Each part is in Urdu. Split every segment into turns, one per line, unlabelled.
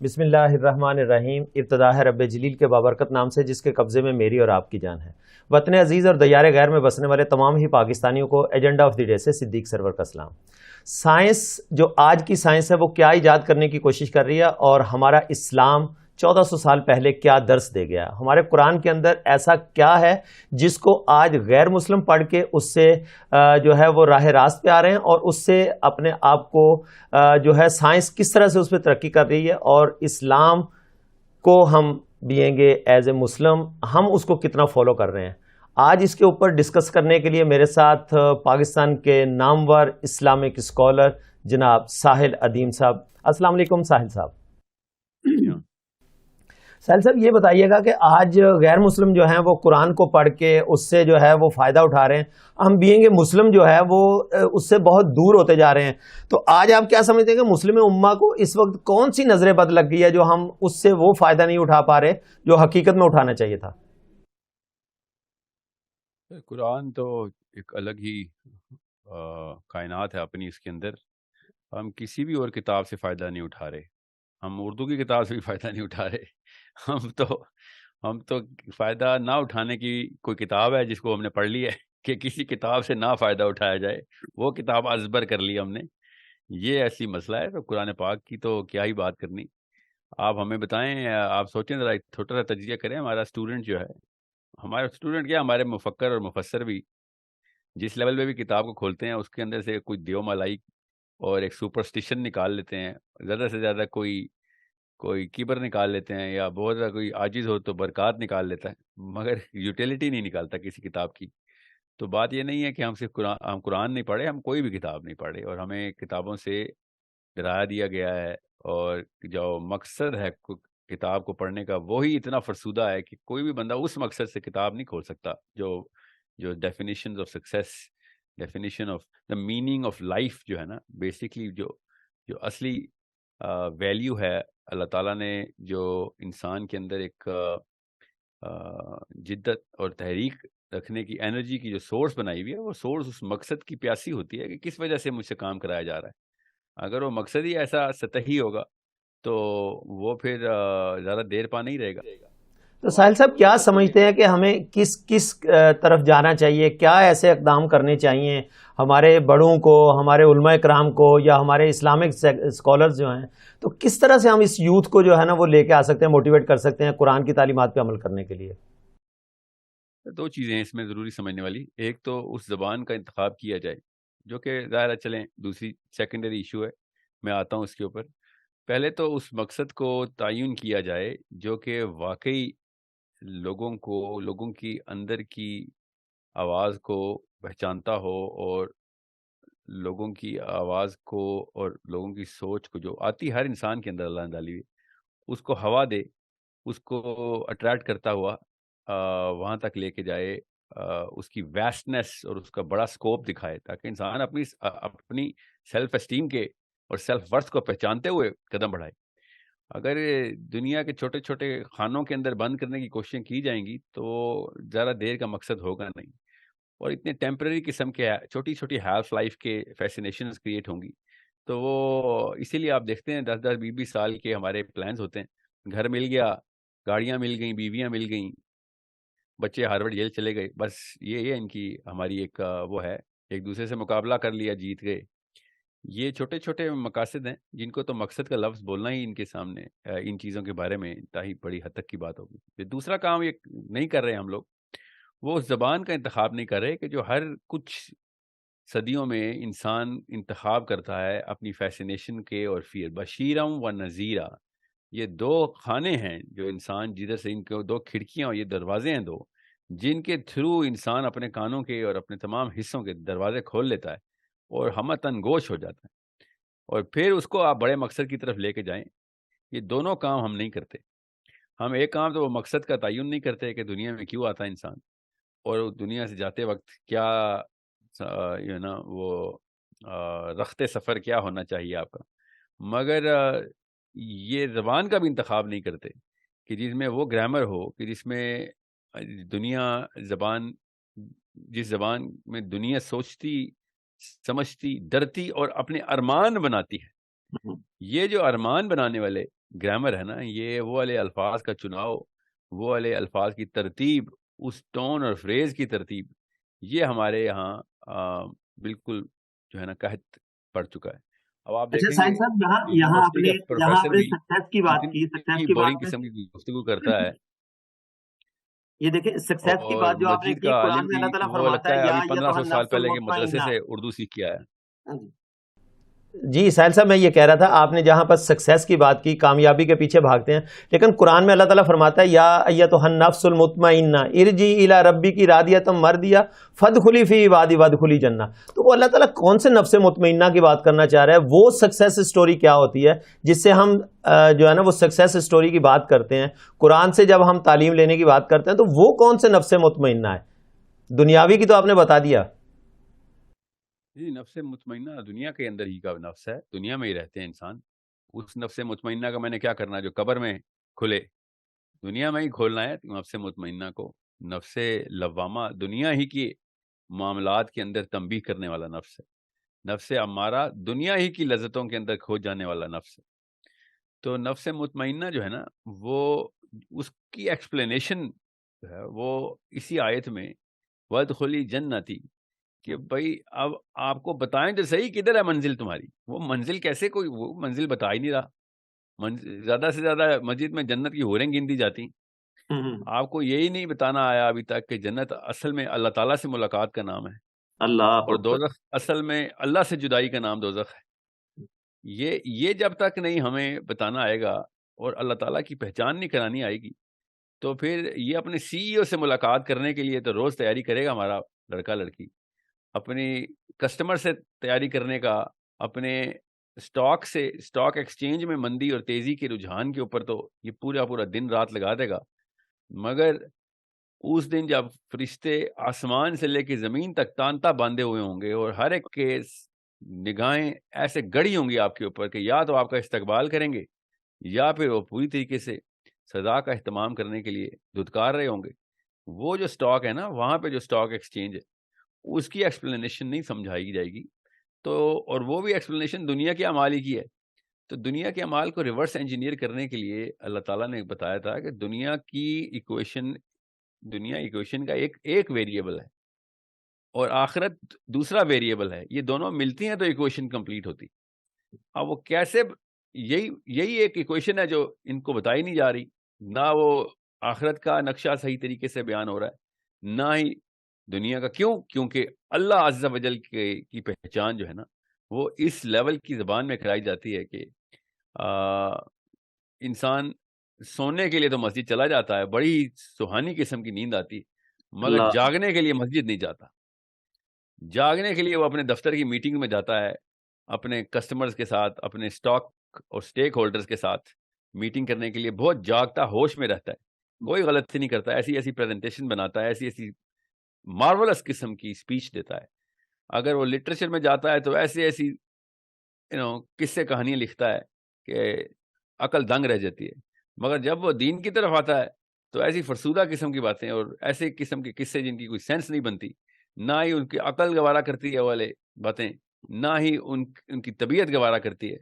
بسم اللہ الرحمن الرحیم. ابتدا ہے رب جلیل کے بابرکت نام سے جس کے قبضے میں میری اور آپ کی جان ہے. وطن عزیز اور دیار غیر میں بسنے والے تمام ہی پاکستانیوں کو ایجنڈا آف دی ڈے سے صدیق سرور کا سلام. سائنس جو آج کی سائنس ہے وہ کیا ایجاد کرنے کی کوشش کر رہی ہے اور ہمارا اسلام 1400 سال پہلے کیا درس دے گیا. ہمارے قرآن کے اندر ایسا کیا ہے جس کو آج غیر مسلم پڑھ کے اس سے جو ہے وہ راہ راست پہ آ رہے ہیں اور اس سے اپنے آپ کو جو ہے سائنس کس طرح سے اس پہ ترقی کر رہی ہے اور اسلام کو ہم بینگ اے ایز اے مسلم ہم اس کو کتنا فالو کر رہے ہیں. آج اس کے اوپر ڈسکس کرنے کے لیے میرے ساتھ پاکستان کے نامور اسلامک اسکالر جناب ساحل ادیم صاحب. السلام علیکم ساحل صاحب. ساحل صاحب یہ بتائیے گا کہ آج غیر مسلم جو ہیں وہ قرآن کو پڑھ کے اس سے جو ہے وہ فائدہ اٹھا رہے ہیں, ہم بینگ اے مسلم جو ہے وہ اس سے بہت دور ہوتے جا رہے ہیں. تو آج آپ کیا سمجھتے ہیں کہ مسلم امہ کو اس وقت کون سی نظر بد لگ گئی ہے جو ہم اس سے وہ فائدہ نہیں اٹھا پا رہے جو حقیقت میں اٹھانا چاہیے تھا؟
قرآن تو ایک الگ ہی کائنات ہے اپنی, اس کے اندر ہم کسی بھی اور کتاب سے فائدہ نہیں اٹھا رہے. ہم اردو کی کتاب سے بھی فائدہ نہیں اٹھا رہے. ہم تو فائدہ نہ اٹھانے کی کوئی کتاب ہے جس کو ہم نے پڑھ لی ہے کہ کسی کتاب سے نہ فائدہ اٹھایا جائے, وہ کتاب ازبر کر لی ہم نے. یہ ایسی مسئلہ ہے. تو قرآن پاک کی تو کیا ہی بات کرنی. آپ ہمیں بتائیں, آپ سوچیں ذرا, ایک چھوٹا سا تجزیہ کریں. ہمارا اسٹوڈنٹ جو ہے, ہمارے اسٹوڈنٹ کیا, ہمارے مفکر اور مفسر بھی جس لیول پہ بھی کتاب کو کھولتے ہیں اس کے اندر سے کوئی دیو ملائی اور ایک سپرسٹیشن نکال لیتے ہیں, زیادہ سے زیادہ کوئی کیبر نکال لیتے ہیں, یا بہت زیادہ کوئی عاجز ہو تو برکات نکال لیتا ہے, مگر یوٹیلیٹی نہیں نکالتا کسی کتاب کی. تو بات یہ نہیں ہے کہ ہم صرف قرآن نہیں پڑھے, ہم کوئی بھی کتاب نہیں پڑھے, اور ہمیں کتابوں سے ڈرایا دیا گیا ہے, اور جو مقصد ہے کتاب کو پڑھنے کا وہی اتنا فرسودہ ہے کہ کوئی بھی بندہ اس مقصد سے کتاب نہیں کھول سکتا. جو definitions of success, definition of the meaning of life جو ہے نا, بیسکلی جو اصلی ویلیو ہے اللہ تعالیٰ نے جو انسان کے اندر ایک جدت اور تحریک رکھنے کی انرجی کی جو سورس بنائی ہوئی ہے, وہ سورس اس مقصد کی پیاسی ہوتی ہے کہ کس وجہ سے مجھ سے کام کرایا جا رہا ہے. اگر وہ مقصد ہی ایسا سطحی ہوگا تو وہ پھر زیادہ دیر پا نہیں رہے گا.
تو ساحل صاحب کیا سمجھتے ہیں کہ ہمیں کس طرف جانا چاہیے, کیا ایسے اقدام کرنے چاہیے ہمارے بڑوں کو, ہمارے علماء کرام کو, یا ہمارے اسلامک اسکالرز جو ہیں, تو کس طرح سے ہم اس یوتھ کو جو ہے نا وہ لے کے آ سکتے ہیں, موٹیویٹ کر سکتے ہیں قرآن کی تعلیمات پہ عمل کرنے کے لیے؟
دو چیزیں ہیں اس میں ضروری سمجھنے والی. ایک تو اس زبان کا انتخاب کیا جائے, جو کہ ظاہر چلیں دوسری سیکنڈری ایشو ہے, میں آتا ہوں اس کے اوپر. پہلے تو اس مقصد کو تعین کیا جائے جو کہ واقعی لوگوں کی اندر کی آواز کو پہچانتا ہو, اور لوگوں کی آواز کو اور لوگوں کی سوچ کو جو آتی ہر انسان کے اندر اللہ نے ڈالی ہوئی, اس کو ہوا دے, اس کو اٹریکٹ کرتا ہوا وہاں تک لے کے جائے, اس کی ویسٹنس اور اس کا بڑا سکوپ دکھائے, تاکہ انسان اپنی سیلف اسٹیم کے اور سیلف ورتھ کو پہچانتے ہوئے قدم بڑھائے. اگر دنیا کے چھوٹے چھوٹے خانوں کے اندر بند کرنے کی کوششیں کی جائیں گی تو زیادہ دیر کا مقصد ہوگا نہیں, اور اتنے ٹیمپرری قسم کے چھوٹی چھوٹی ہیلف لائف کے فیسینیشنز کریٹ ہوں گی. تو وہ اسی لیے آپ دیکھتے ہیں 10-20 سال کے ہمارے پلانز ہوتے ہیں, گھر مل گیا, گاڑیاں مل گئیں, بیویاں مل گئیں, بچے ہارورڈ ییل چلے گئے, بس یہ ان کی ہماری ایک وہ ہے, ایک دوسرے سے مقابلہ کر لیا, جیت گئے. یہ چھوٹے چھوٹے مقاصد ہیں جن کو تو مقصد کا لفظ بولنا ہی ان کے سامنے ان چیزوں کے بارے میں انتہائی بڑی حد تک کی بات ہوگی. دوسرا کام یہ نہیں کر رہے ہم لوگ, وہ اس زبان کا انتخاب نہیں کر رہے کہ جو ہر کچھ صدیوں میں انسان انتخاب کرتا ہے اپنی فیسینیشن کے اور فیئر. بشیرم و نذیرہ, یہ دو خانے ہیں جو انسان جدھر سے, ان کے دو کھڑکیاں اور یہ دروازے ہیں دو, جن کے تھرو انسان اپنے کانوں کے اور اپنے تمام حصوں کے دروازے کھول لیتا ہے اور ہمتن گوش ہو جاتا ہے, اور پھر اس کو آپ بڑے مقصد کی طرف لے کے جائیں. یہ دونوں کام ہم نہیں کرتے. ہم ایک کام تو وہ مقصد کا تعین نہیں کرتے کہ دنیا میں کیوں آتا ہے انسان, اور دنیا سے جاتے وقت کیا وہ رخت سفر کیا ہونا چاہیے آپ کا, مگر یہ زبان کا بھی انتخاب نہیں کرتے کہ جس میں وہ گرامر ہو کہ جس میں جس زبان میں دنیا سوچتی, سمجھتی, ڈرتی اور اپنے ارمان بناتی ہے. یہ جو ارمان بنانے والے گرامر ہے نا، یہ وہ والے الفاظ کا چناؤ، وہ والے الفاظ کی ترتیب، اس ٹون اور فریز کی ترتیب، یہ ہمارے یہاں بالکل جو ہے نا قحط پڑ چکا ہے. اب آپ
اچھا
دیکھیں گے
ساحل صاحب، یہاں
یونیورسٹی کا پروفیسر
آپ نے
بھی
سکسیس کی بات کی، سکسیس
اتنی
کی
بورنگ
بات میں
قسم کی گفتگو کرتا ہے،
یہ دیکھیں سکسیس کی
اور
بات جو آپ نے
مسجد
کی،
کا
قرآن
عالم
میں
بھی
اللہ تعالیٰ
وہ
فرماتا
لگتا
ہے
ہے
یا
ابھی 1500 سال
النفس
پہلے کے مدرسے
المطمئنہ.
سے اردو سیکھ کے آیا ہے.
جی ساحل صاحب، میں یہ کہہ رہا تھا آپ نے جہاں پر سکسیس کی بات کی، کامیابی کے پیچھے بھاگتے ہیں، لیکن قرآن میں اللہ تعالیٰ فرماتا ہے یا ایتھا النفس المطمئنہ ارجعی الی ربک راضیۃ مرضیہ فادخلی فی عبادی وادخلی جنہ. تو وہ اللہ تعالیٰ کون سے نفس مطمئنہ کی بات کرنا چاہ رہا ہے؟ وہ سکسیس اسٹوری کیا ہوتی ہے جس سے ہم جو ہے نا وہ سکسیس اسٹوری کی بات کرتے ہیں؟ قرآن سے جب ہم تعلیم لینے کی بات کرتے ہیں تو وہ کون سے نفس مطمئنہ ہے؟ دنیاوی کی تو آپ نے بتا دیا.
جی، نفس مطمئنہ دنیا کے اندر ہی کا نفس ہے، دنیا میں ہی رہتے ہیں انسان. اس نفس مطمئنہ کا میں نے کیا کرنا جو قبر میں کھلے، دنیا میں ہی کھولنا ہے نفس مطمئنہ کو. نفس لوامہ دنیا ہی کی معاملات کے اندر تنبیہ کرنے والا نفس ہے. نفس امارہ دنیا ہی کی لذتوں کے اندر کھو جانے والا نفس ہے. تو نفس مطمئنہ جو ہے نا، وہ اس کی ایکسپلینیشن ہے وہ اسی آیت میں وَادْخُلِي جَنَّتِي، کہ بھائی اب آپ کو بتائیں تو صحیح کدھر ہے منزل تمہاری. وہ منزل کیسے، کوئی وہ منزل بتا ہی نہیں رہا. زیادہ سے زیادہ مسجد میں جنت کی حوریں گن دی جاتی، آپ کو یہی نہیں بتانا آیا ابھی تک کہ جنت اصل میں اللہ تعالیٰ سے ملاقات کا نام ہے،
اللہ
اور دوزخ اصل میں اللہ سے جدائی کا نام دوزخ ہے. یہ جب تک نہیں ہمیں بتانا آئے گا اور اللہ تعالیٰ کی پہچان نہیں کرانی آئے گی، تو پھر یہ اپنے سی ای او سے ملاقات کرنے کے لیے تو روز تیاری کرے گا ہمارا لڑکا لڑکی، اپنی کسٹمر سے تیاری کرنے کا، اپنے اسٹاک ایکسچینج میں مندی اور تیزی کے رجحان کے اوپر تو یہ پورا دن رات لگا دے گا. مگر اس دن جب فرشتے آسمان سے لے کے زمین تک تانتا باندھے ہوئے ہوں گے اور ہر ایک کے نگاہیں ایسے گڑی ہوں گی آپ کے اوپر کہ یا تو آپ کا استقبال کریں گے یا پھر وہ پوری طریقے سے سزا کا اہتمام کرنے کے لیے دھتکار رہے ہوں گے. وہ جو اسٹاک ہے نا، وہاں پہ جو اسٹاک ایکسچینج ہے اس کی ایکسپلینیشن نہیں سمجھائی جائے گی. تو اور وہ بھی ایکسپلینیشن دنیا کے اعمال ہی کی ہے. تو دنیا کے اعمال کو ریورس انجینئر کرنے کے لیے اللہ تعالیٰ نے بتایا تھا کہ دنیا ایکویشن کا ایک ویریبل ہے اور آخرت دوسرا ویریبل ہے. یہ دونوں ملتی ہیں تو ایکویشن کمپلیٹ ہوتی. اب وہ کیسے، یہی ایک ایکویشن ہے جو ان کو بتائی نہیں جا رہی. نہ وہ آخرت کا نقشہ صحیح طریقے سے بیان ہو رہا ہے، نہ ہی دنیا کا. کیونکہ اللہ عز و جل کی پہچان جو ہے نا، وہ اس لیول کی زبان میں کرائی جاتی ہے کہ انسان سونے کے لیے تو مسجد چلا جاتا ہے، بڑی سہانی قسم کی نیند آتی، مگر جاگنے کے لیے مسجد نہیں جاتا. جاگنے کے لیے وہ اپنے دفتر کی میٹنگ میں جاتا ہے، اپنے کسٹمرز کے ساتھ، اپنے اسٹاک اور سٹیک ہولڈرز کے ساتھ میٹنگ کرنے کے لیے بہت جاگتا، ہوش میں رہتا ہے، کوئی غلطی نہیں کرتا، ایسی پریزنٹیشن بناتا ہے، ایسی مارولس قسم کی اسپیچ دیتا ہے. اگر وہ لٹریچر میں جاتا ہے تو ایسی قصے کہانیاں لکھتا ہے کہ عقل دنگ رہ جاتی ہے. مگر جب وہ دین کی طرف آتا ہے تو ایسی فرسودہ قسم کی باتیں اور ایسے قسم کے قصے جن کی کوئی سینس نہیں بنتی، نہ ہی ان کی عقل گوارا کرتی ہے والے باتیں، نہ ہی ان کی طبیعت گوارا کرتی ہے،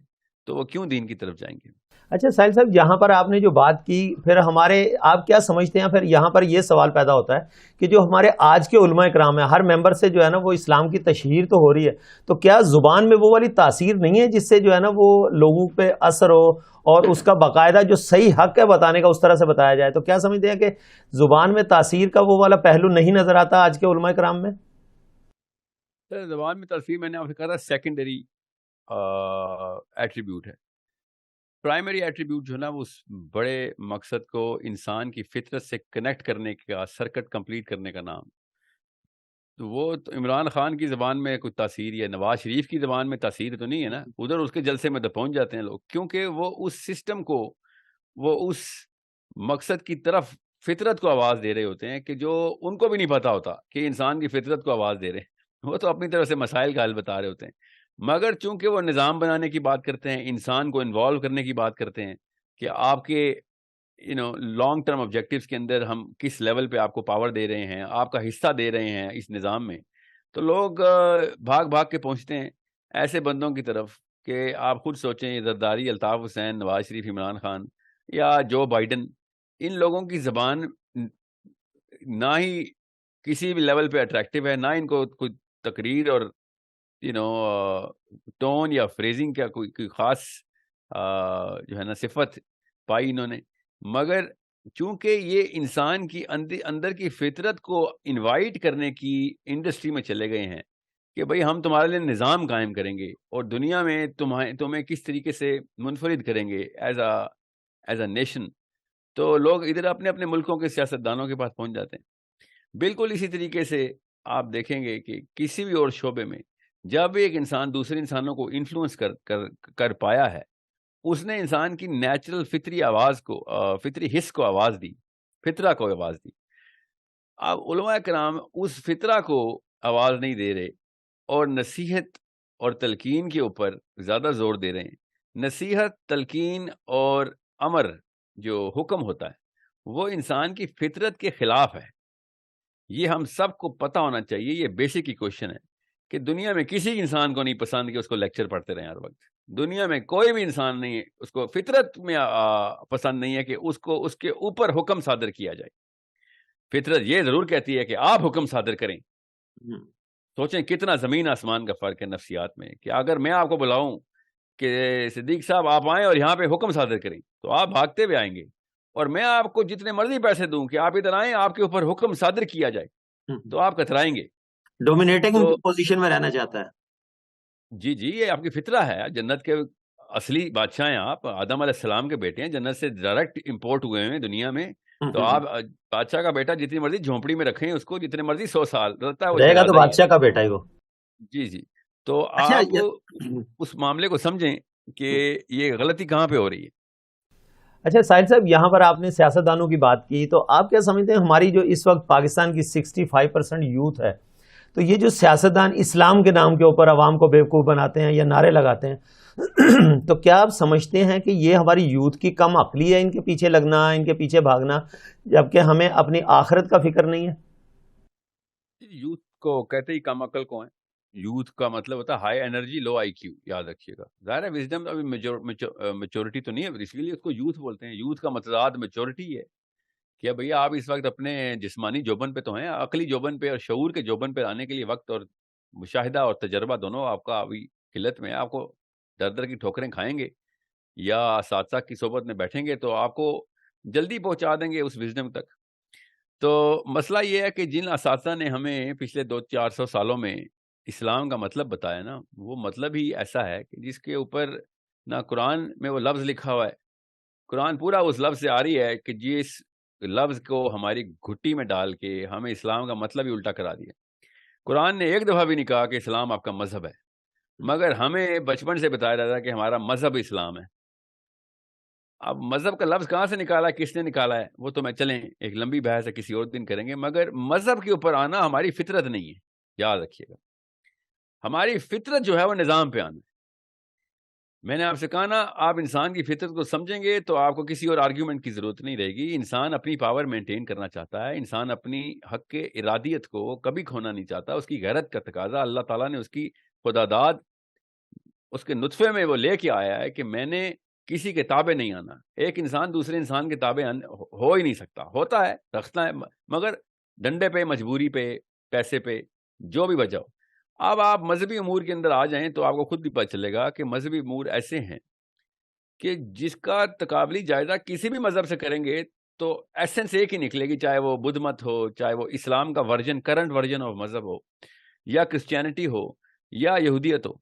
تو وہ کیوں دین کی طرف جائیں گے.
اچھا ساحل صاحب، یہاں پر آپ نے جو بات کی، پھر آپ کیا سمجھتے ہیں؟ پھر یہاں پر یہ سوال پیدا ہوتا ہے کہ جو ہمارے آج کے علماء کرام ہیں، ہر ممبر سے جو ہے نا وہ اسلام کی تشہیر تو ہو رہی ہے، تو کیا زبان میں وہ والی تاثیر نہیں ہے جس سے جو ہے نا وہ لوگوں پہ اثر ہو اور اس کا باقاعدہ جو صحیح حق ہے بتانے کا اس طرح سے بتایا جائے؟ تو کیا سمجھتے ہیں کہ زبان میں تاثیر کا وہ والا پہلو نہیں نظر آتا آج کے علماء کرام میں؟
زبان میں تاثیر میں نے آپ سے کہا تھا سیکنڈری ایٹریبیوٹ ہے. پرائمری ایٹریبیوٹ جو ہے نا، وہ اس بڑے مقصد کو انسان کی فطرت سے کنیکٹ کرنے کا، سرکٹ کمپلیٹ کرنے کا نام. تو وہ تو عمران خان کی زبان میں کوئی تاثیر یا نواز شریف کی زبان میں تاثیر تو نہیں ہے نا. ادھر اس کے جلسے میں تو پہنچ جاتے ہیں لوگ، کیونکہ وہ اس سسٹم کو، وہ اس مقصد کی طرف فطرت کو آواز دے رہے ہوتے ہیں کہ جو ان کو بھی نہیں پتا ہوتا کہ انسان کی فطرت کو آواز دے رہے ہیں. وہ تو اپنی طرف سے مسائل کا حل بتا رہے ہوتے ہیں. مگر چونکہ وہ نظام بنانے کی بات کرتے ہیں، انسان کو انوالو کرنے کی بات کرتے ہیں کہ آپ کے لانگ ٹرم آبجیکٹیوز کے اندر ہم کس لیول پہ آپ کو پاور دے رہے ہیں، آپ کا حصہ دے رہے ہیں اس نظام میں، تو لوگ بھاگ کے پہنچتے ہیں ایسے بندوں کی طرف کہ آپ خود سوچیں، یہ زرداری، الطاف حسین، نواز شریف، عمران خان یا جو بائیڈن، ان لوگوں کی زبان نہ ہی کسی بھی لیول پہ اٹریکٹیو ہے، نہ ان کو کوئی تقریر اور ٹون یا فریزنگ کا کوئی خاص جو ہے نا صفت پائی انہوں نے، مگر چونکہ یہ انسان کی اندر کی فطرت کو انوائٹ کرنے کی انڈسٹری میں چلے گئے ہیں کہ بھئی ہم تمہارے لیے نظام قائم کریں گے اور دنیا میں تمہیں کس طریقے سے منفرد کریں گے ایز اے نیشن، تو لوگ ادھر اپنے اپنے ملکوں کے سیاستدانوں کے پاس پہنچ جاتے ہیں۔ بالکل اسی طریقے سے آپ دیکھیں گے کہ کسی بھی اور شعبے میں جب ایک انسان دوسرے انسانوں کو انفلوئنس کر پایا ہے، اس نے انسان کی نیچرل فطری آواز کو، فطری حص کو آواز دی، فطرہ کو آواز دی۔ اب علماء کرام اس فطرہ کو آواز نہیں دے رہے اور نصیحت اور تلقین کے اوپر زیادہ زور دے رہے ہیں۔ نصیحت، تلقین اور امر جو حکم ہوتا ہے وہ انسان کی فطرت کے خلاف ہے۔ یہ ہم سب کو پتہ ہونا چاہیے، یہ بیسک کی کوشچن ہے کہ دنیا میں کسی انسان کو نہیں پسند کہ اس کو لیکچر پڑھتے رہیں ہر وقت۔ دنیا میں کوئی بھی انسان نہیں ہے، اس کو فطرت میں پسند نہیں ہے کہ اس کے اوپر حکم صادر کیا جائے۔ فطرت یہ ضرور کہتی ہے کہ آپ حکم صادر کریں۔ سوچیں کتنا زمین آسمان کا فرق ہے نفسیات میں، کہ اگر میں آپ کو بلاؤں کہ صدیق صاحب آپ آئیں اور یہاں پہ حکم صادر کریں تو آپ بھاگتے ہوئے آئیں گے، اور میں آپ کو جتنے مرضی پیسے دوں کہ آپ ادھر آئیں، آپ کے اوپر حکم صادر کیا جائے تو آپ کترائیں گے۔
ڈومینیٹنگ پوزیشن میں رہنا چاہتا ہے۔
جی جی، یہ آپ کی فطرہ ہے۔ جنت کے اصلی بادشاہ ہیں آپ، آدم علیہ السلام کے بیٹے ہیں، جنت سے ڈائریکٹ امپورٹ ہوئے ہیں دنیا میں، تو آپ بادشاہ کا بیٹا جتنی مرضی جھونپڑی میں رکھیں اس کو، جتنے مرضی 100 سال رہتا ہے وہ
رہے گا تو بادشاہ کا بیٹا ہی وہ۔
جی جی، تو آپ اس معاملے کو سمجھیں کہ یہ غلطی کہاں پہ ہو رہی ہے۔
اچھا ساحل صاحب، یہاں پر آپ نے سیاستدانوں کی بات کی، تو آپ کیا سمجھتے ہیں ہماری جو اس وقت پاکستان کی 65% یوتھ ہے، تو یہ جو سیاستدان اسلام کے نام کے اوپر عوام کو بیوقوف بناتے ہیں یا نعرے لگاتے ہیں، تو کیا آپ سمجھتے ہیں کہ یہ ہماری یوتھ کی کم عقلی ہے، ان کے پیچھے لگنا، ان کے پیچھے بھاگنا، جبکہ ہمیں اپنی آخرت کا فکر نہیں ہے؟
یوتھ کو کہتے ہی کم عقل کو ہیں۔ یوتھ کا مطلب ہوتا ہے ہائی انرجی لو آئی کیو، یاد رکھیے گا۔ ظاہر ہے وزڈم ابھی میچورٹی تو نہیں ہے، اس لیے اس کو یوتھ بولتے ہیں۔ یوتھ کا متضاد میچورٹی ہے کہ بھیا آپ اس وقت اپنے جسمانی جوبن پہ تو ہیں، عقلی جوبن پہ اور شعور کے جوبن پہ آنے کے لیے وقت اور مشاہدہ اور تجربہ دونوں آپ کا ابھی قلت میں ہے۔ آپ کو در در کی ٹھوکریں کھائیں گے یا اساتذہ کی صحبت میں بیٹھیں گے تو آپ کو جلدی پہنچا دیں گے اس وزڈم تک۔ تو مسئلہ یہ ہے کہ جن اساتذہ نے ہمیں پچھلے 200-400 سالوں میں اسلام کا مطلب بتایا نا، وہ مطلب ہی ایسا ہے کہ جس کے اوپر نہ قرآن میں وہ لفظ لکھا ہوا ہے، قرآن پورا اس لفظ سے آ رہی ہے کہ جس لفظ کو ہماری گھٹی میں ڈال کے ہمیں اسلام کا مطلب ہی الٹا کرا دیا۔ قرآن نے ایک دفعہ بھی نہیں کہا کہ اسلام آپ کا مذہب ہے، مگر ہمیں بچپن سے بتایا جاتا ہے کہ ہمارا مذہب اسلام ہے۔ اب مذہب کا لفظ کہاں سے نکالا ہے، کس نے نکالا ہے، وہ تو میں چلیں ایک لمبی بحث ہے، کسی اور دن کریں گے، مگر مذہب کے اوپر آنا ہماری فطرت نہیں ہے، یاد رکھیے گا۔ ہماری فطرت جو ہے وہ نظام پہ آنا ہے۔ میں نے آپ سے کہا نا، آپ انسان کی فطرت کو سمجھیں گے تو آپ کو کسی اور آرگیومنٹ کی ضرورت نہیں رہے گی۔ انسان اپنی پاور مینٹین کرنا چاہتا ہے، انسان اپنی حق کے ارادیت کو کبھی کھونا نہیں چاہتا۔ اس کی غیرت کا تقاضا اللہ تعالیٰ نے اس کی خداداد اس کے نطفے میں وہ لے کے آیا ہے کہ میں نے کسی کے تابع نہیں آنا۔ ایک انسان دوسرے انسان کے تابع ہو ہی نہیں سکتا، ہوتا ہے رکھتا ہے، مگر ڈنڈے پہ، مجبوری پہ، پیسے پہ، جو بھی وجہ ہو۔ اب آپ مذہبی امور کے اندر آ جائیں تو آپ کو خود بھی پتہ چلے گا کہ مذہبی امور ایسے ہیں کہ جس کا تقابلی جائزہ کسی بھی مذہب سے کریں گے تو ایسنس ایک ہی نکلے گی، چاہے وہ بدھ مت ہو، چاہے وہ اسلام کا ورژن، کرنٹ ورژن آف مذہب ہو، یا کرسچینٹی ہو، یا یہودیت ہو،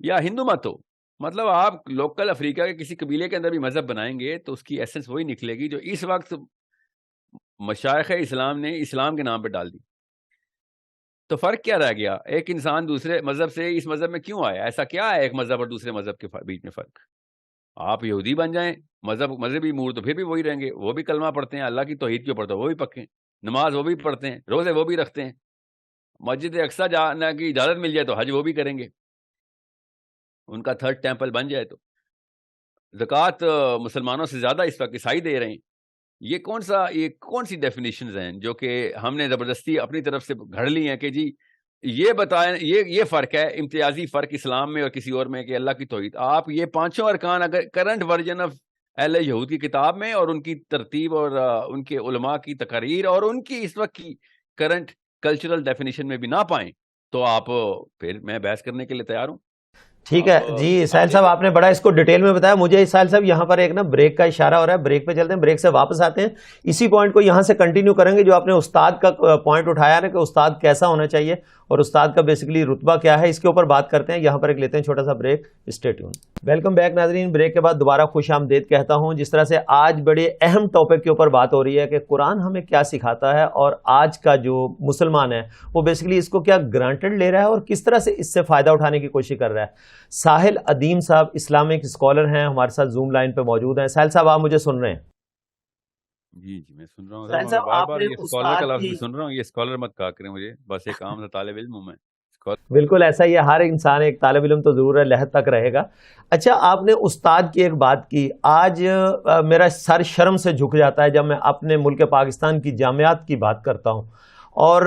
یا ہندو مت ہو۔ مطلب آپ لوکل افریقہ کے کسی قبیلے کے اندر بھی مذہب بنائیں گے تو اس کی ایسنس وہی نکلے گی جو اس وقت مشائخ اسلام نے اسلام کے نام پہ ڈال دی۔ تو فرق کیا رہ گیا؟ ایک انسان دوسرے مذہب سے اس مذہب میں کیوں آیا؟ ایسا کیا ہے ایک مذہب اور دوسرے مذہب کے بیچ میں فرق؟ آپ یہودی بن جائیں، مذہبی امور تو پھر بھی وہی رہیں گے، وہ بھی کلمہ پڑھتے ہیں، اللہ کی توحید کے اوپر تو وہ بھی پکے ہیں، نماز وہ بھی پڑھتے ہیں، روزے وہ بھی رکھتے ہیں، مسجد اقصیٰ جانے کی اجازت مل جائے تو حج وہ بھی کریں گے، ان کا تھرڈ ٹیمپل بن جائے تو۔ زکوٰۃ مسلمانوں سے زیادہ اس وقت عیسائی دے رہے ہیں۔ یہ کون سی ڈیفینیشنز ہیں جو کہ ہم نے زبردستی اپنی طرف سے گھڑ لی ہیں کہ جی یہ بتائیں یہ فرق ہے، امتیازی فرق اسلام میں اور کسی اور میں کہ اللہ کی توحید. آپ یہ پانچوں ارکان اگر کرنٹ ورژن آف اہل یہود کی کتاب میں اور ان کی ترتیب اور ان کے علماء کی تقاریر اور ان کی اس وقت کی کرنٹ کلچرل ڈیفینیشن میں بھی نہ پائیں تو آپ پھر میں بحث کرنے کے لیے تیار ہوں.
ٹھیک ہے جی ساحل صاحب، آپ نے بڑا اس کو ڈیٹیل میں بتایا. مجھے ساحل صاحب یہاں پر ایک نا بریک کا اشارہ ہو رہا ہے، بریک پہ چلتے ہیں، بریک سے واپس آتے ہیں. اسی پوائنٹ کو یہاں سے کنٹینیو کریں گے جو آپ نے استاد کا پوائنٹ اٹھایا نا کہ استاد کیسا ہونا چاہیے اور استاد کا بیسیکلی رتبہ کیا ہے، اس کے اوپر بات کرتے ہیں. یہاں پر ایک لیتے ہیں چھوٹا سا break. Stay tune. Welcome back ناظرین. بریک کے بعد دوبارہ خوش آمدید کہتا ہوں. جس طرح سے آج بڑے اہم ٹاپک کے اوپر بات ہو رہی ہے کہ قرآن ہمیں کیا سکھاتا ہے اور آج کا جو مسلمان ہے وہ بیسیکلی اس کو کیا گرانٹڈ لے رہا ہے اور کس طرح سے اس سے فائدہ اٹھانے کی کوشش کر رہا ہے. ساحل ادیم صاحب اسلامک اسکالر ہیں، ہمارے ساتھ زوم لائن پہ موجود ہیں. ساحل صاحب آپ مجھے سن رہے ہیں؟
جی میں سن رہا ہوں.
ساحل صاحب،
بار
آپ
بار
نے
یہ اسکالر کا
استاد
لفظ
کی
بھی سن رہا ہوں. یہ اسکالر مت کہا کریں مجھے، بس ایک عام سا طالب علم ہوں میں.
بالکل ایسا ہی ہے، ہر انسان ایک طالب علم تو ضرور ہے، لحد تک رہے گا. اچھا، آپ نے استاد کی ایک بات کی. آج میرا سر شرم سے جھک جاتا ہے جب میں اپنے ملک پاکستان کی جامعات کی بات کرتا ہوں اور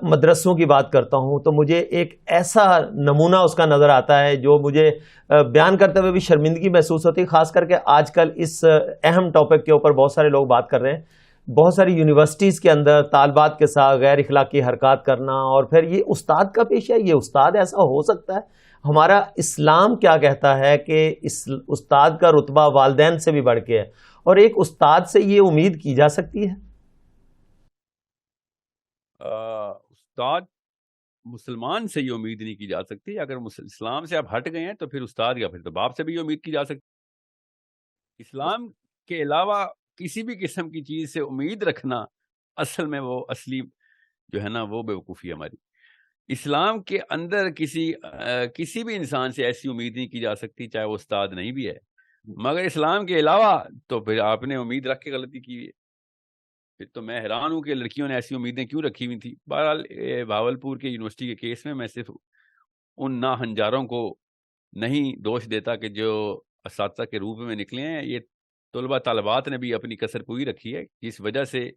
مدرسوں کی بات کرتا ہوں تو مجھے ایک ایسا نمونہ اس کا نظر آتا ہے جو مجھے بیان کرتے ہوئے بھی شرمندگی محسوس ہوتی ہے. خاص کر کے آج کل اس اہم ٹاپک کے اوپر بہت سارے لوگ بات کر رہے ہیں. بہت ساری یونیورسٹیز کے اندر طالبات کے ساتھ غیر اخلاقی حرکات کرنا، اور پھر یہ استاد کا پیشہ ہے. یہ استاد ایسا ہو سکتا ہے؟ ہمارا اسلام کیا کہتا ہے کہ اس استاد کا رتبہ والدین سے بھی بڑھ کے ہے، اور ایک استاد سے یہ امید کی جا سکتی ہے؟
استاد مسلمان سے یہ امید نہیں کی جا سکتی. اگر اسلام سے آپ ہٹ گئے ہیں تو پھر استاد کا، پھر تو باپ سے بھی یہ امید کی جا سکتی. اسلام کے علاوہ کسی بھی قسم کی چیز سے امید رکھنا اصل میں وہ اصلی جو ہے نا وہ بیوقوفی ہے ہماری. اسلام کے اندر کسی بھی انسان سے ایسی امید نہیں کی جا سکتی چاہے وہ استاد نہیں بھی ہے. مگر اسلام کے علاوہ تو پھر آپ نے امید رکھ کے غلطی کی ہے. پھر تو میں حیران ہوں کہ لڑکیوں نے ایسی امیدیں کیوں رکھی ہوئی تھیں. بہرحال بھاولپور کے یونیورسٹی کے کیس میں صرف ان ناہنجاروں کو نہیں دوش دیتا کہ جو اساتذہ کے روپ میں نکلے ہیں. یہ طلبہ طالبات نے بھی اپنی کسر پوری رکھی ہے، جس وجہ سے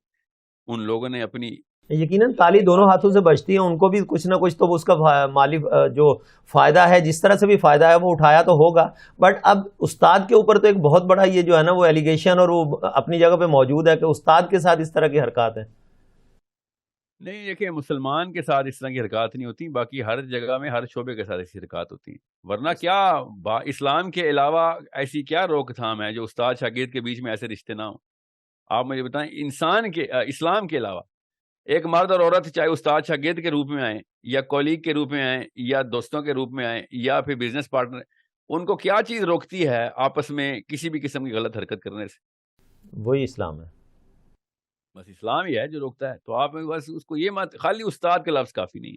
ان لوگوں نے اپنی
یقیناً تالی دونوں ہاتھوں سے بجتی ہے. ان کو بھی کچھ نہ کچھ تو اس کا مالی جو فائدہ ہے، جس طرح سے بھی فائدہ ہے وہ اٹھایا تو ہوگا. بٹ اب استاد کے اوپر تو ایک بہت بڑا یہ جو ہے نا وہ ایلیگیشن اور وہ اپنی جگہ پہ موجود ہے کہ استاد کے ساتھ اس طرح کی حرکات ہیں.
نہیں، دیکھیں مسلمان کے ساتھ اس طرح کی حرکات نہیں ہوتی، باقی ہر جگہ میں ہر شعبے کے ساتھ ایسی حرکات ہوتی ہیں. ورنہ کیا اسلام کے علاوہ ایسی کیا روک تھام ہے جو استاد شاگرد کے بیچ میں ایسے رشتے نہ ہوں؟ آپ مجھے بتائیں. اسلام کے علاوہ ایک مرد اور عورت چاہے استاد شاگرد کے روپ میں آئیں یا کولیگ کے روپ میں آئیں یا دوستوں کے روپ میں آئیں یا پھر بزنس پارٹنر، ان کو کیا چیز روکتی ہے آپس میں کسی بھی قسم کی غلط حرکت کرنے سے؟
وہی اسلام ہے.
بس اسلام ہی ہے جو روکتا ہے. تو آپ بس اس کو یہ مت، خالی استاد کا لفظ کافی نہیں.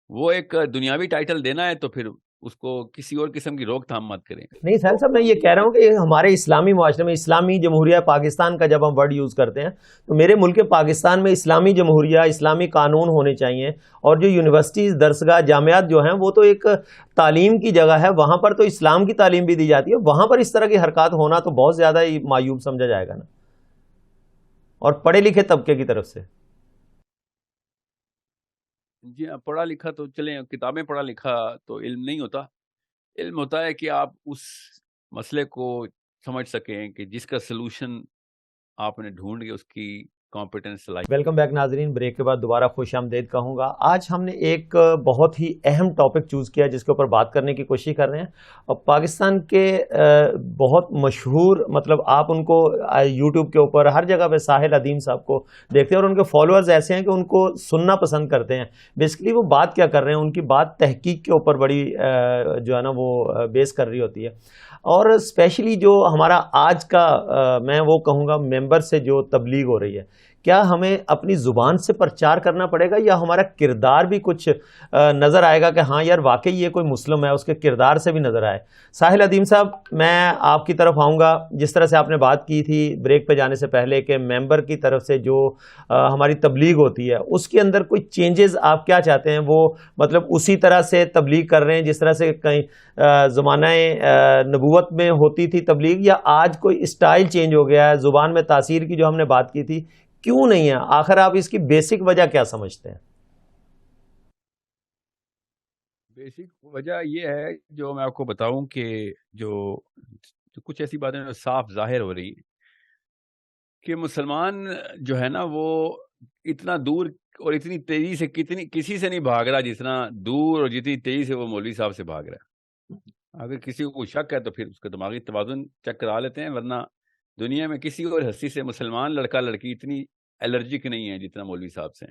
وہ ایک دنیاوی ٹائٹل دینا ہے تو پھر اس کو کسی اور قسم کی روک تھام مت کریں.
نہیں ساحل صاحب، میں یہ کہہ رہا ہوں کہ ہمارے اسلامی معاشرے میں اسلامی جمہوریہ پاکستان کا جب ہم ورڈ یوز کرتے ہیں تو میرے ملک پاکستان میں اسلامی جمہوریہ، اسلامی قانون ہونے چاہیے، اور جو یونیورسٹیز، درسگاہ، جامعات جو ہیں وہ تو ایک تعلیم کی جگہ ہے، وہاں پر تو اسلام کی تعلیم بھی دی جاتی ہے. وہاں پر اس طرح کی حرکات ہونا تو بہت زیادہ ہی معیوب سمجھا جائے گا نا، اور پڑھے لکھے طبقے کی طرف سے.
جی ہاں، پڑھا لکھا تو چلیں، کتابیں پڑھا لکھا تو علم نہیں ہوتا. علم ہوتا ہے کہ آپ اس مسئلے کو سمجھ سکیں کہ جس کا سلوشن آپ نے ڈھونڈ کے اس کی کمپیٹنس لائی.
ویلکم بیک ناظرین. بریک کے بعد دوبارہ خوش آمدید کہوں گا. آج ہم نے ایک بہت ہی اہم ٹاپک چوز کیا جس کے اوپر بات کرنے کی کوشش کر رہے ہیں. اور پاکستان کے بہت مشہور، مطلب آپ ان کو یوٹیوب کے اوپر ہر جگہ پہ ساحل ادیم صاحب کو دیکھتے ہیں، اور ان کے فالوورز ایسے ہیں کہ ان کو سننا پسند کرتے ہیں. بیسکلی وہ بات کیا کر رہے ہیں، ان کی بات تحقیق کے اوپر بڑی جو ہے نا وہ بیس کر رہی ہوتی ہے. اور اسپیشلی جو ہمارا آج کا میں وہ کہوں گا ممبر سے جو تبلیغ ہو رہی ہے، کیا ہمیں اپنی زبان سے پرچار کرنا پڑے گا یا ہمارا کردار بھی کچھ نظر آئے گا کہ ہاں یار واقعی یہ کوئی مسلم ہے، اس کے کردار سے بھی نظر آئے؟ ساحل ادیم صاحب، میں آپ کی طرف آؤں گا. جس طرح سے آپ نے بات کی تھی بریک پہ جانے سے پہلے کہ ممبر کی طرف سے جو ہماری تبلیغ ہوتی ہے اس کے اندر کوئی چینجز آپ کیا چاہتے ہیں؟ وہ مطلب اسی طرح سے تبلیغ کر رہے ہیں جس طرح سے کہیں زمانہ نبوت میں ہوتی تھی تبلیغ، یا آج کوئی اسٹائل چینج ہو گیا ہے؟ زبان میں تاثیر کی جو ہم نے بات کی تھی کیوں نہیں ہے؟ آخر آپ اس کی بیسک وجہ کیا سمجھتے ہیں؟
بیسک وجہ یہ ہے جو میں آپ کو بتاؤں کہ جو کچھ ایسی باتیں جو صاف ظاہر ہو رہی کہ مسلمان جو ہے نا وہ اتنا دور اور اتنی تیزی سے کسی سے نہیں بھاگ رہا جتنا دور اور جتنی تیزی سے وہ مولوی صاحب سے بھاگ رہا ہے. اگر کسی کو کوئی شک ہے تو پھر اس کا دماغی توازن چیک کرا لیتے ہیں, ورنہ دنیا میں کسی اور ہستی سے مسلمان لڑکا لڑکی اتنی الرجک نہیں ہے جتنا مولوی صاحب سے.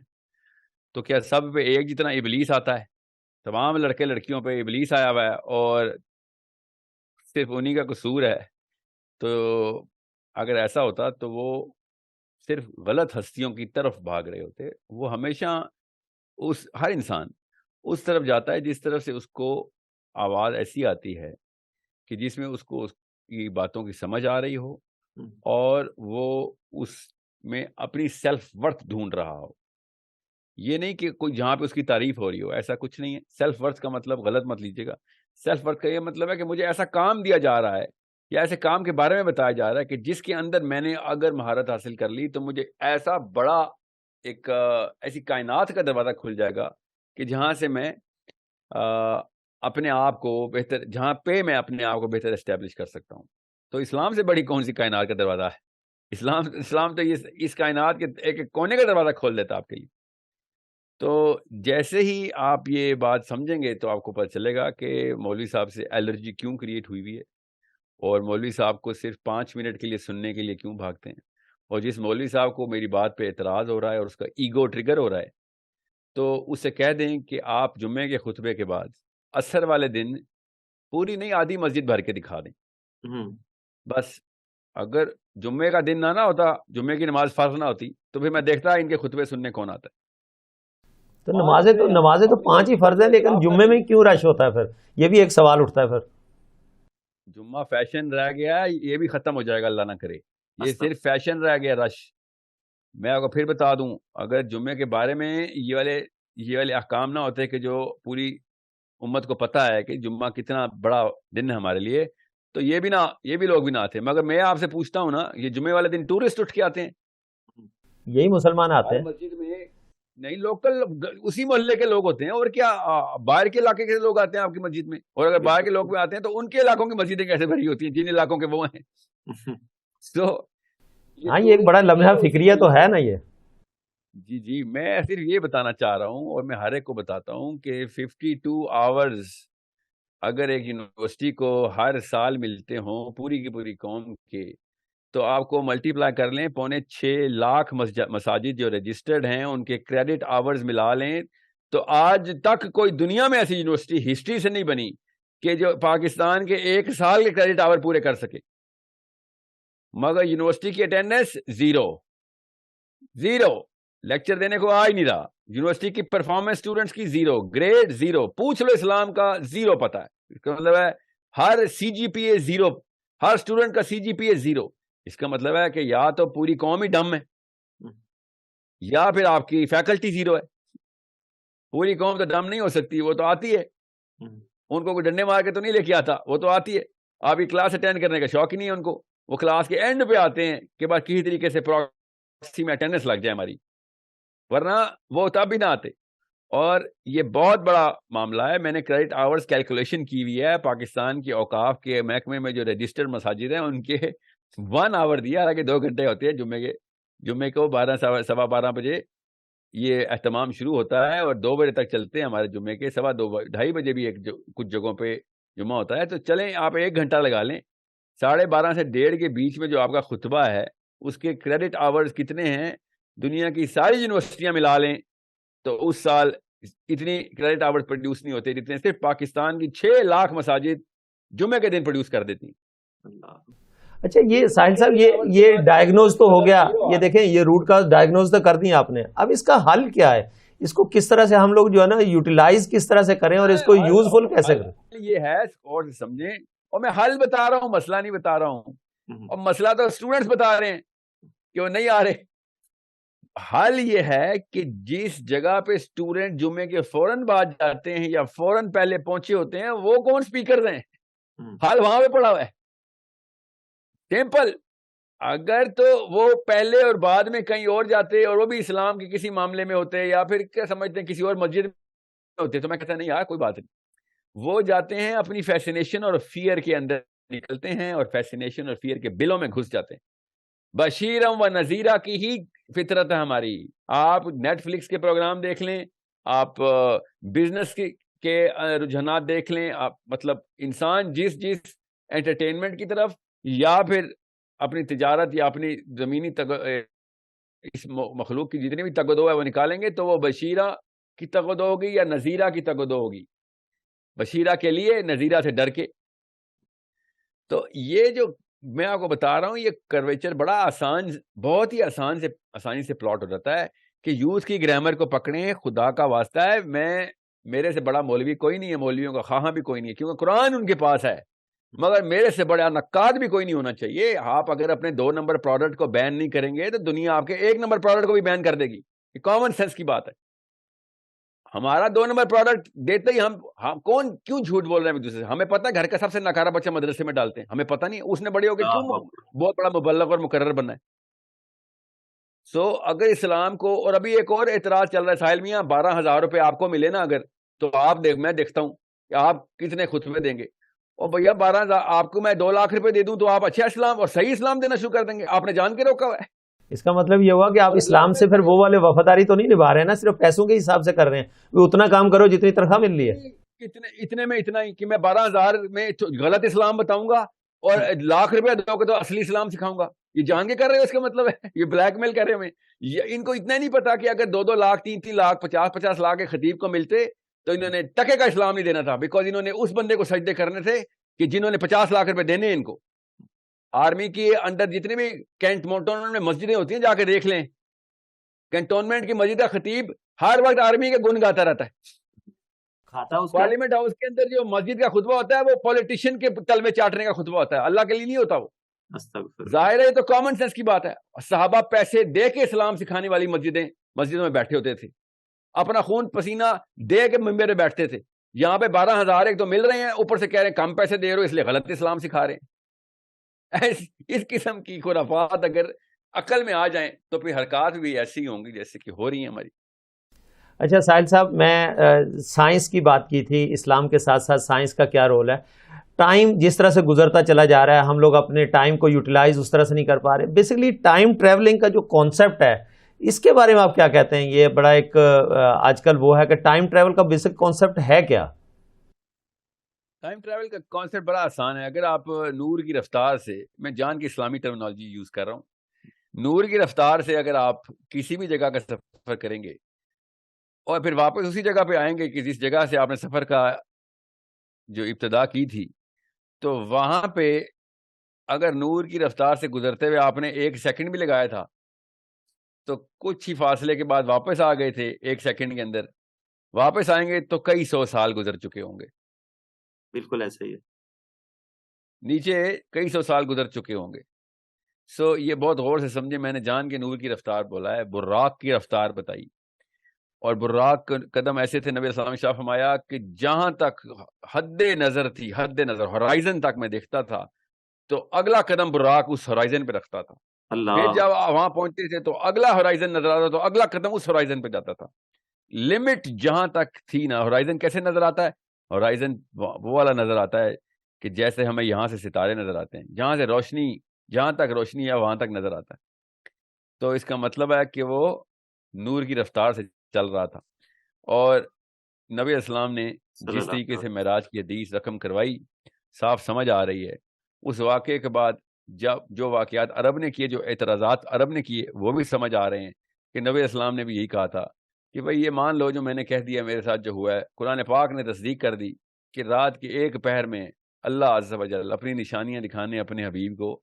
تو کیا سب پہ ایک جتنا ابلیس آتا ہے؟ تمام لڑکے لڑکیوں پہ ابلیس آیا ہوا ہے اور صرف انہی کا قصور ہے. تو اگر ایسا ہوتا تو وہ صرف غلط ہستیوں کی طرف بھاگ رہے ہوتے. وہ ہمیشہ ہر انسان اس طرف جاتا ہے جس طرف سے اس کو آواز ایسی آتی ہے کہ جس میں اس کو اس کی باتوں کی سمجھ آ رہی ہو اور وہ اس میں اپنی سیلف ورتھ ڈھونڈ رہا ہو. یہ نہیں کہ کوئی جہاں پہ اس کی تعریف ہو رہی ہو, ایسا کچھ نہیں ہے. سیلف ورتھ کا مطلب غلط مت لیجیے گا. سیلف ورتھ کا یہ مطلب ہے کہ مجھے ایسا کام دیا جا رہا ہے یا ایسے کام کے بارے میں بتایا جا رہا ہے کہ جس کے اندر میں نے اگر مہارت حاصل کر لی تو مجھے ایسا بڑا ایک ایسی کائنات کا دروازہ کھل جائے گا کہ جہاں سے میں اپنے آپ کو بہتر, جہاں پہ میں اپنے آپ کو بہتر اسٹیبلش کر سکتا ہوں. تو اسلام سے بڑی کون سی کائنات کا دروازہ ہے؟ اسلام تو اس کائنات کے ایک کونے کا دروازہ کھول دیتا آپ کے لیے. تو جیسے ہی آپ یہ بات سمجھیں گے تو آپ کو پتہ چلے گا کہ مولوی صاحب سے الرجی کیوں کریٹ ہوئی ہے اور مولوی صاحب کو صرف 5 منٹ کے لیے سننے کے لیے کیوں بھاگتے ہیں. اور جس مولوی صاحب کو میری بات پہ اعتراض ہو رہا ہے اور اس کا ایگو ٹریگر ہو رہا ہے تو اسے کہہ دیں کہ آپ جمعے کے خطبے کے بعد عصر والے دن پوری نہیں آدھی مسجد بھر کے دکھا دیں. بس اگر جمعے کا دن نہ ہوتا, جمعے کی نماز فرض نہ ہوتی, تو پھر میں دیکھتا ان کے خطبے سننے کون آتا ہے.
تو نمازیں تو 5 ہی فرض ہیں, لیکن جمعے میں کیوں رش ہوتا ہے؟ پھر یہ بھی ایک سوال اٹھتا ہے. پھر
جمعہ فیشن رہ گیا, یہ بھی ختم ہو جائے گا اللہ نہ کرے. یہ صرف فیشن رہ گیا, رش. میں آپ کو پھر بتا دوں, اگر جمعے کے بارے میں یہ والے احکام نہ ہوتے کہ جو پوری امت کو پتہ ہے کہ جمعہ کتنا بڑا دن ہے ہمارے لیے, تو یہ بھی لوگ بھی نہ آتے. مگر میں آپ سے پوچھتا ہوں نا, یہ جمعے والے دن ٹورسٹ اٹھ کے آتے ہیں,
یہی مسلمان آتے ہیں
مسجد میں, نہیں لوکل اسی محلے کے لوگ ہوتے ہیں. اور کیا باہر کے علاقے کے لوگ آتے ہیں آپ کی مسجد میں؟ اور اگر باہر کے لوگ بھی آتے ہیں تو ان کے علاقوں کی مسجدیں کیسے بھری ہوتی ہیں جن علاقوں کے وہ ہیں؟ تو
ہاں, یہ ایک بڑا لمحہ فکریہ تو ہے نا یہ.
جی میں صرف یہ بتانا چاہ رہا ہوں, اور میں ہر ایک کو بتاتا ہوں کہ 52 آورز اگر ایک یونیورسٹی کو ہر سال ملتے ہوں پوری کی پوری قوم کے, تو آپ کو ملٹی پلائی کر لیں, 6.25 لاکھ مساجد جو رجسٹرڈ ہیں ان کے کریڈٹ آورز ملا لیں, تو آج تک کوئی دنیا میں ایسی یونیورسٹی ہسٹری سے نہیں بنی کہ جو پاکستان کے 1 سال کے کریڈٹ آور پورے کر سکے. مگر یونیورسٹی کی اٹینڈنس زیرو, لیکچر دینے کو آ ہی نہیں رہا. یونیورسٹی کی پرفارمنس اسٹوڈنٹس کی 0, گریڈ 0. پوچھ لو اسلام کا 0 پتہ ہے. اس کا مطلب ہے ہر CGPA 0, ہر اسٹوڈنٹ کا CGPA 0. اس کا مطلب ہے کہ یا تو پوری قوم ہی ڈم ہے یا پھر آپ کی فیکلٹی 0 ہے. پوری قوم تو ڈم نہیں ہو سکتی, وہ تو آتی ہے. ان کو کوئی ڈنڈے مار کے تو نہیں لے کے آتا, وہ تو آتی ہے. آپ کی کلاس اٹینڈ کرنے کا شوق ہی نہیں ہے ان کو, وہ کلاس کے اینڈ پہ آتے ہیں کہ بس کسی طریقے سے پراکسی میں اٹینڈنس لگ جائے ہماری, ورنہ وہ تب بھی نہ آتے. اور یہ بہت بڑا معاملہ ہے. میں نے کریڈٹ آورز کیلکولیشن کی ہوئی ہے. پاکستان کے اوقاف کے محکمے میں جو رجسٹرڈ مساجد ہیں ان کے 1 آور دیا, حالانکہ 2 گھنٹے ہوتے ہیں. جمعے کو 12 بجے یہ اہتمام شروع ہوتا ہے اور 2 بجے تک چلتے ہیں ہمارے جمعے کے. 2:30 بجے بھی کچھ جگہوں پہ جمعہ ہوتا ہے. تو چلیں آپ 1 گھنٹہ لگا لیں, 12:30 سے 1:30 کے بیچ میں جو آپ کا خطبہ ہے اس کے کریڈٹ آورز کتنے ہیں دنیا کی ساری یونیورسٹیاں ملا لیں, تو اس سال اتنی کریڈٹ آورز پروڈیوس نہیں ہوتے جتنے صرف پاکستان کی 6 لاکھ مساجد جمعے کے دن پروڈیوس کر دیتی.
اچھا, یہ ساحل صاحب یہ ڈائگنوز تو ہو گیا, یہ دیکھیں یہ روٹ کا ڈائگنوز تو کر دی آپ نے. اب اس کا حل کیا ہے؟ اس کو کس طرح سے ہم لوگ جو ہے نا یوٹیلائز کس طرح سے کریں اور اس کو یوزفل کیسے کریں؟
یہ ہے اور سمجھیں, اور میں حل بتا رہا ہوں, مسئلہ نہیں بتا رہا ہوں. اور مسئلہ تو اسٹوڈنٹس بتا رہے ہیں کہ وہ نہیں آ رہے. حل یہ ہے کہ جس جگہ پہ اسٹوڈنٹ جمعے کے فوراً بعد جاتے ہیں یا فوراً پہلے پہنچے ہوتے ہیں وہ کون اسپیکر ہیں؟ حل وہاں پہ پڑا ہوا ہے, سمپل. اگر تو وہ پہلے اور بعد میں کہیں اور جاتے اور وہ بھی اسلام کے کسی معاملے میں ہوتے یا پھر کیا سمجھتے ہیں کسی اور مسجد میں ہوتے, تو میں کہتا نہیں یار کوئی بات نہیں, وہ جاتے ہیں اپنی فیسینیشن اور فیئر کے اندر نکلتے ہیں اور فیسینیشن اور فیئر کے بلوں میں گھس جاتے ہیں. بشیرم و نذیرہ کی ہی فطرت ہے ہماری. آپ نیٹ فلکس کے پروگرام دیکھ لیں, آپ بزنس کے رجحانات دیکھ لیں, آپ مطلب انسان جس انٹرٹینمنٹ کی طرف یا پھر اپنی تجارت یا اپنی زمینی اس مخلوق کی جتنی بھی تگدو ہے وہ نکالیں گے تو وہ بشیرہ کی تگدو ہوگی یا نذیرہ کی تگدو ہوگی. بشیرہ کے لیے, نذیرہ سے ڈر کے. تو یہ جو میں آپ کو بتا رہا ہوں یہ کرویچر بڑا آسان, بہت ہی آسانی سے پلاٹ ہو جاتا ہے کہ یوز کی گرامر کو پکڑیں. خدا کا واسطہ ہے, میرے سے بڑا مولوی کوئی نہیں ہے, مولویوں کا خواہاں بھی کوئی نہیں ہے, کیونکہ قرآن ان کے پاس ہے, مگر میرے سے بڑا نقاد بھی کوئی نہیں ہونا چاہیے. آپ اگر اپنے 2 نمبر پروڈکٹ کو بین نہیں کریں گے تو دنیا آپ کے 1 نمبر پروڈکٹ کو بھی بین کر دے گی. یہ کامن سینس کی بات ہے. ہمارا 2 نمبر پروڈکٹ دیتے ہی ہم کون کیوں جھوٹ بول رہے ہیں ایک دوسرے سے. ہمیں پتہ ہے گھر کا سب سے ناکارہ بچہ مدرسے میں ڈالتے ہیں, ہمیں پتہ نہیں اس نے بڑے ہو کے کیوں بہت بڑا مبلغ اور مقرر بننا ہے. اگر اسلام کو, اور ابھی ایک اور اعتراض چل رہا ہے ساحل میاں, 12,000 روپے آپ کو ملے نا اگر, تو آپ میں دیکھتا ہوں کہ آپ کتنے خطبے دیں گے. اور بھیا 12,000 آپ کو میں 2 لاکھ روپے دے دوں تو آپ اچھا اسلام اور صحیح اسلام دینا شروع کر دیں گے. آپ نے جان کے روکا ہوا ہے.
اس کا مطلب یہ ہوا کہ آپ اسلام سے پھر وہ والے وفاداری تو نہیں نبھا رہے ہیں نا, صرف پیسوں کے حساب سے کر رہے ہیں. وہ اتنا کام کرو جتنی تنخواہ مل رہی ہے.
اتنے میں اتنا ہی کہ میں 12,000 میں غلط اسلام بتاؤں گا اور لاکھ روپے دو گے تو اصلی اسلام سکھاؤں گا. یہ جان کے کر رہے ہو, اس کا مطلب ہے یہ بلیک میل کر رہے ہیں. ان کو اتنا نہیں پتا کہ اگر 2 لاکھ 3 لاکھ 50 لاکھ کے خطیب کو ملتے تو انہوں نے ٹکے کا اسلام نہیں دینا تھا, بیکاز انہوں نے اس بندے کو سجدے کرنے تھے کہ جنہوں نے 50 لاکھ روپے دینے. ان کو آرمی کی انڈر جتنے بھی کینٹونمنٹ میں مسجدیں ہوتی ہیں جا کے دیکھ لیں, کینٹونمنٹ کی مسجد کا خطیب ہر وقت آرمی کے گن گاتا رہتا ہے. پارلیمنٹ ہاؤس کے اندر جو مسجد کا خطبہ ہوتا ہے وہ پولیٹیشین کے تلوے چاٹنے کا خطبہ ہوتا ہے, اللہ کے لیے نہیں ہوتا. وہ ظاہر ہے, تو کامن سینس کی بات ہے. صحابہ پیسے دے کے اسلام سکھانے والی مسجدوں میں بیٹھے ہوتے تھے, اپنا خون پسینہ دے کے ممبر میں بیٹھتے تھے. یہاں پہ 12,000 ایک تو مل رہے ہیں, اوپر سے کہہ رہے ہیں کم پیسے دے رہے ہو اس لیے غلط اسلام سکھا رہے ہیں. اس قسم کی خرافات اگر عقل میں آ جائیں تو پھر حرکات بھی ایسی ہوں گی جیسے کہ ہو رہی ہیں ہماری.
اچھا ساحل صاحب, میں سائنس کی بات کی تھی, اسلام کے ساتھ ساتھ سائنس کا کیا رول ہے؟ ٹائم جس طرح سے گزرتا چلا جا رہا ہے, ہم لوگ اپنے ٹائم کو یوٹیلائز اس طرح سے نہیں کر پا رہے. بیسکلی ٹائم ٹریولنگ کا جو کانسیپٹ ہے اس کے بارے میں آپ کیا کہتے ہیں؟ یہ بڑا ایک آج کل وہ ہے کہ ٹائم ٹریول کا بیسک کانسیپٹ ہے کیا؟
ٹائم ٹریول کا کانسیپٹ بڑا آسان ہے. اگر آپ نور کی رفتار سے, میں جان کی اسلامی ٹرمینالوجی یوز کر رہا ہوں, نور کی رفتار سے اگر آپ کسی بھی جگہ کا سفر کریں گے اور پھر واپس اسی جگہ پہ آئیں گے کہ جس جگہ سے آپ نے سفر کا جو ابتدا کی تھی, تو وہاں پہ اگر نور کی رفتار سے گزرتے ہوئے آپ نے 1 سیکنڈ بھی لگایا تھا تو کچھ ہی فاصلے کے بعد واپس آ گئے تھے, 1 سیکنڈ کے اندر واپس آئیں گے تو کئی 100 سال گزر چکے ہوں گے.
بالکل ایسا ہی ہے,
نیچے کئی 100 سال گزر چکے ہوں گے. یہ بہت غور سے سمجھے, میں نے جان کے نور کی رفتار بولا ہے, براق کی رفتار بتائی. اور براق قدم ایسے تھے, نبی السلام نے شاہ فرمایا کہ جہاں تک حد نظر تھی, حد نظر ہورائزن تک میں دیکھتا تھا تو اگلا قدم براق اس ہورائزن پہ رکھتا تھا. پھر جب وہاں پہنچتے تھے تو اگلا ہورائزن نظر آتا تو اگلا قدم اس ہورائزن پہ جاتا تھا. لمٹ جہاں تک تھی نا, ہورائزن کیسے نظر آتا ہے؟ ہورائزن وہ والا نظر آتا ہے کہ جیسے ہمیں یہاں سے ستارے نظر آتے ہیں, جہاں سے روشنی, جہاں تک روشنی ہے وہاں تک نظر آتا ہے. تو اس کا مطلب ہے کہ وہ نور کی رفتار سے چل رہا تھا. اور نبی اسلام نے جس طریقے سے معراج کی حدیث رقم کروائی, صاف سمجھ آ رہی ہے. اس واقعے کے بعد جو واقعات عرب نے کیے, جو اعتراضات عرب نے کیے, وہ بھی سمجھ آ رہے ہیں کہ نبی اسلام نے بھی یہی کہا تھا کہ بھئی یہ مان لو جو میں نے کہہ دیا میرے ساتھ جو ہوا ہے. قرآن پاک نے تصدیق کر دی کہ رات کے 1 پہر میں اللہ عز و جل اپنی نشانیاں دکھانے اپنے حبیب کو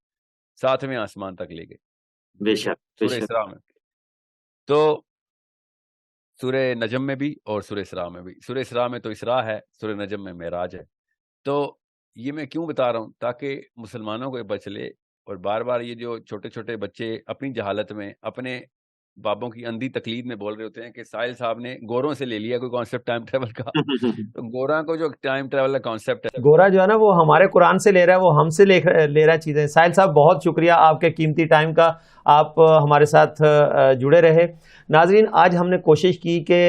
7ویں آسمان تک لے گئے.
بے شک
سورہ اسراء میں, تو سورہ نجم میں بھی اور سورہ اسراء میں بھی. سورہ اسراء میں تو اسراء ہے, سورہ نجم میں معراج ہے. تو یہ میں کیوں بتا رہا ہوں؟ تاکہ مسلمانوں کو بچ لے. اور بار بار یہ جو چھوٹے چھوٹے بچے اپنی جہالت میں اپنے بابوں کی اندھی تقلید میں بول رہے ہوتے ہیں کہ ساحل صاحب نے گوروں سے لے لیا کوئی کانسیپٹ ٹائم ٹریول کا. تو گورا کو جو ٹائم ٹریول کا کانسیپٹ ہے,
گورا جو ہے نا وہ ہمارے قرآن سے لے رہا ہے, وہ ہم سے لے رہا ہے چیزیں. ساحل صاحب بہت شکریہ آپ کے قیمتی ٹائم کا, آپ ہمارے ساتھ جڑے رہے. ناظرین, آج ہم نے کوشش کی کہ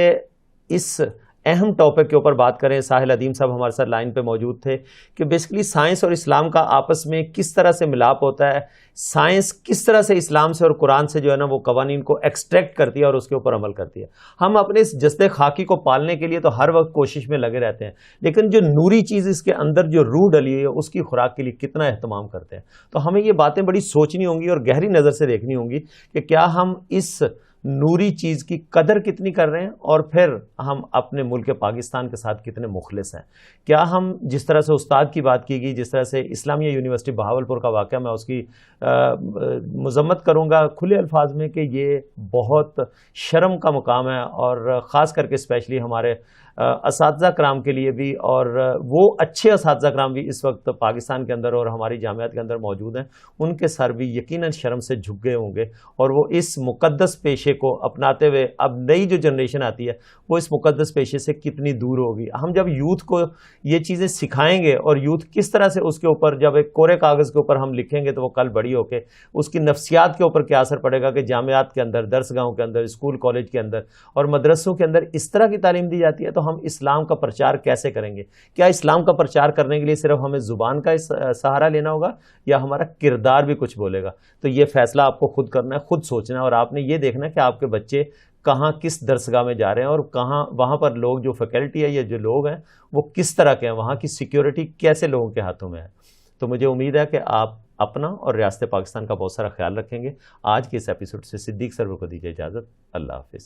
اس اہم ٹاپک کے اوپر بات کریں. ساحل ادیم صاحب ہمارے ساتھ لائن پہ موجود تھے کہ بیسکلی سائنس اور اسلام کا آپس میں کس طرح سے ملاپ ہوتا ہے, سائنس کس طرح سے اسلام سے اور قرآن سے جو ہے نا وہ قوانین کو ایکسٹریکٹ کرتی ہے اور اس کے اوپر عمل کرتی ہے. ہم اپنے اس جسد خاکی کو پالنے کے لیے تو ہر وقت کوشش میں لگے رہتے ہیں, لیکن جو نوری چیز اس کے اندر جو روح ڈلی ہے اس کی خوراک کے لیے کتنا اہتمام کرتے ہیں. تو ہمیں یہ باتیں بڑی سوچنی ہوں گی اور گہری نظر سے دیکھنی ہوں گی کہ کیا ہم اس نوری چیز کی قدر کتنی کر رہے ہیں, اور پھر ہم اپنے ملک پاکستان کے ساتھ کتنے مخلص ہیں. کیا ہم جس طرح سے استاد کی بات کی گئی, جس طرح سے اسلامیہ یونیورسٹی بہاولپور کا واقعہ, میں اس کی مذمت کروں گا کھلے الفاظ میں کہ یہ بہت شرم کا مقام ہے, اور خاص کر کے اسپیشلی ہمارے اساتذہ کرام کے لیے بھی, اور وہ اچھے اساتذہ کرام بھی اس وقت پاکستان کے اندر اور ہماری جامعات کے اندر موجود ہیں, ان کے سر بھی یقیناً شرم سے جھک گئے ہوں گے, اور وہ اس مقدس پیشے کو اپناتے ہوئے اب نئی جو جنریشن آتی ہے وہ اس مقدس پیشے سے کتنی دور ہوگی. ہم جب یوتھ کو یہ چیزیں سکھائیں گے اور یوتھ کس طرح سے اس کے اوپر جب ایک کورے کاغذ کے اوپر ہم لکھیں گے تو وہ کل بڑی ہو کے اس کی نفسیات کے اوپر کیا اثر پڑے گا کہ جامعات کے اندر, درس گاہوں کے اندر, اسکول کالج کے اندر اور مدرسوں کے اندر اس طرح کی تعلیم دی جاتی ہے. تو ہم اسلام کا پرچار کیسے کریں گے؟ کیا اسلام کا پرچار کرنے کے لیے صرف ہمیں زبان کا سہارا لینا ہوگا یا ہمارا کردار بھی کچھ بولے گا؟ تو یہ فیصلہ آپ کو خود کرنا ہے, خود سوچنا ہے, اور آپ نے یہ دیکھنا ہے کہ آپ کے بچے کہاں کس درسگاہ میں جا رہے ہیں اور کہاں وہاں پر لوگ جو فیکلٹی ہے یا جو لوگ ہیں وہ کس طرح کے ہیں, وہاں کی سیکیورٹی کیسے لوگوں کے ہاتھوں میں ہے. تو مجھے امید ہے کہ آپ اپنا اور ریاست پاکستان کا بہت سارا خیال رکھیں گے. آج کے اس ایپیسوڈ سے صدیق سرور کو دیجیے اجازت. اللہ حافظ.